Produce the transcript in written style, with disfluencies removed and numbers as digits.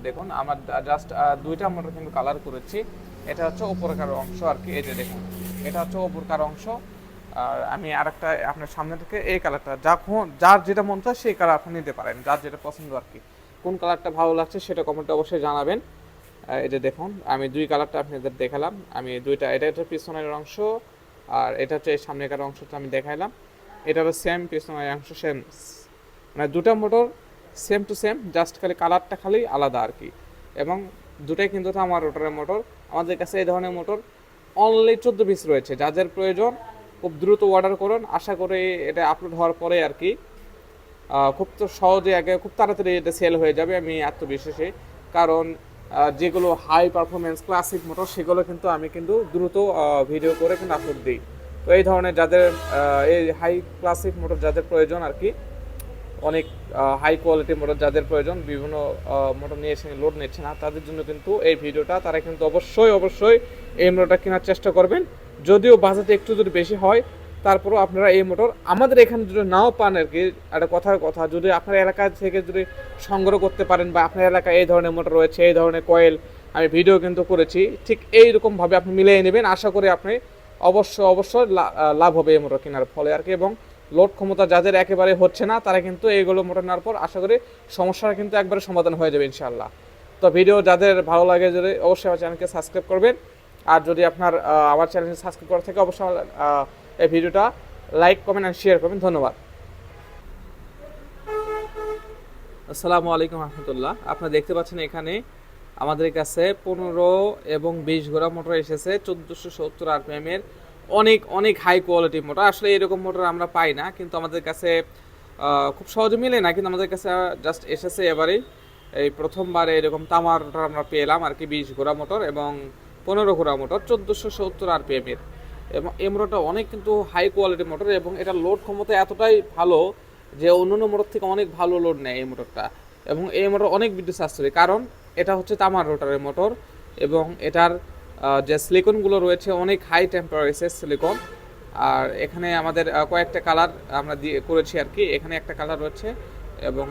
দেখুন আমার জাস্ট দুইটা মোটর কিন্তু কালার করেছি। এটা হচ্ছে উপরকার অংশ আর কি, এই যে দেখুন এটা হচ্ছে উপরকার অংশ। আর আমি আরেকটা আপনার সামনে থেকে এই কালারটা, যার যেটা মন চায় সেই কালার আপনি নিতে পারেন, যার যেটা পছন্দ আর কি। কোন কালারটা ভালো লাগছে সেটা কমেন্টে অবশ্যই জানাবেন। এই যে দেখুন আমি দুই কালারটা আপনাদের দেখালাম, আমি দুইটা, এটা হচ্ছে পিছনের অংশ আর এটা হচ্ছে এই সামনেকার অংশটা আমি দেখাইলাম। এটারও সেম, পিছনের অংশ সেম, মানে দুটা motor same to same, just খালি কালারটা খালি আলাদা আর কি। এবং দুটাই কিন্তু আমার রোটারের মোটর। আমাদের কাছে এই ধরনের মোটর অনলি 14 পিস রয়েছে, যাদের প্রয়োজন খুব দ্রুত অর্ডার করুন। আশা করি এটা আপলোড হওয়ার পরে আর কি খুব তো সহজে আগে খুব তাড়াতাড়ি এটা সেল হয়ে যাবে, আমি আত্মবিশ্বাসী। কারণ যেগুলো হাই পারফরমেন্স ক্লাসিক মোটর সেগুলো কিন্তু আমি কিন্তু দ্রুত ভিডিও করে কিন্তু আপলোড দিই। তো এই ধরনের যাদের এই হাই ক্লাসিক মোটর যাদের প্রয়োজন আর কি, অনেক হাই কোয়ালিটি মোটর যাদের প্রয়োজন, বিভিন্ন মোটর নিয়ে এসে লোড নিচ্ছে না, তাদের জন্য কিন্তু এই ভিডিওটা, তারা কিন্তু অবশ্যই অবশ্যই এই মোটরটা কেনার চেষ্টা করবেন। যদিও বাজেট একটু যদি বেশি হয়, তারপরেও আপনারা এই মোটর আমাদের এখানে যদি নাও পান আর কি, একটা কথার কথা, যদি আপনার এলাকা থেকে যদি সংগ্রহ করতে পারেন বা আপনার এলাকায় এই ধরনের মোটর রয়েছে, এই ধরনের কয়েল আমি ভিডিও কিন্তু করেছি, ঠিক এইরকমভাবে আপনি মিলিয়ে নেবেন। আশা করি আপনি অবশ্যই লাভ হবে এই মোটর কেনার ফলে আর কি। এবং লোড ক্ষমতা যাদের একেবারে হচ্ছে না, তারা কিন্তু এইগুলো মোটর নেওয়ার পর আশা করি সমস্যাটা কিন্তু একবারে সমাধান হয়ে যাবে ইনশাআল্লাহ। তো ভিডিও যাদের ভালো লাগে যদি অবশ্যই আমার চ্যানেলকে সাবস্ক্রাইব করবেন। আর যদি আপনার আমার চ্যানেলকে সাবস্ক্রাইব করা থেকে অবশ্যই এই ভিডিওটা লাইক কমেন্ট আর শেয়ার করবেন। ধন্যবাদ। আসসালামু আলাইকুম রহমতুল্লাহ। আপনারা দেখতে পাচ্ছেন এখানে আমাদের কাছে 15 এবং 20 ঘোড়া মোটর এসেছে 1470 আরপিএম এর, অনেক অনেক হাই কোয়ালিটি মোটর। আসলে এরকম মোটর আমরা পাই না, কিন্তু আমাদের কাছে খুব সহজে মিলে না, কিন্তু আমাদের কাছে জাস্ট এসেছে এবারেই, এই প্রথমবারে এরকম তামার মোটর আমরা পেলাম আর কি। 20 ঘোড়া মোটর এবং 15 ঘোড়া মোটর 1470 আরপিএম এর, এবং এই মোটরটা অনেক কিন্তু হাই কোয়ালিটি মোটর এবং এটা লোড ক্ষমতা এতটাই ভালো যে অন্যান্য মোটর থেকে অনেক ভালো লোড নেয় এই মোটরটা। এবং এই মোটর অনেক বিদ্যুৎ সাশ্রয়ী, কারণ এটা হচ্ছে তামার রোটারের মোটর এবং এটার যে সিলিকনগুলো রয়েছে অনেক হাই টেম্পারেচার সিলিকন। আর এখানে আমাদের কয়েকটা কালার আমরা দিয়ে করেছি আর কি, এখানে একটা কালার রয়েছে এবং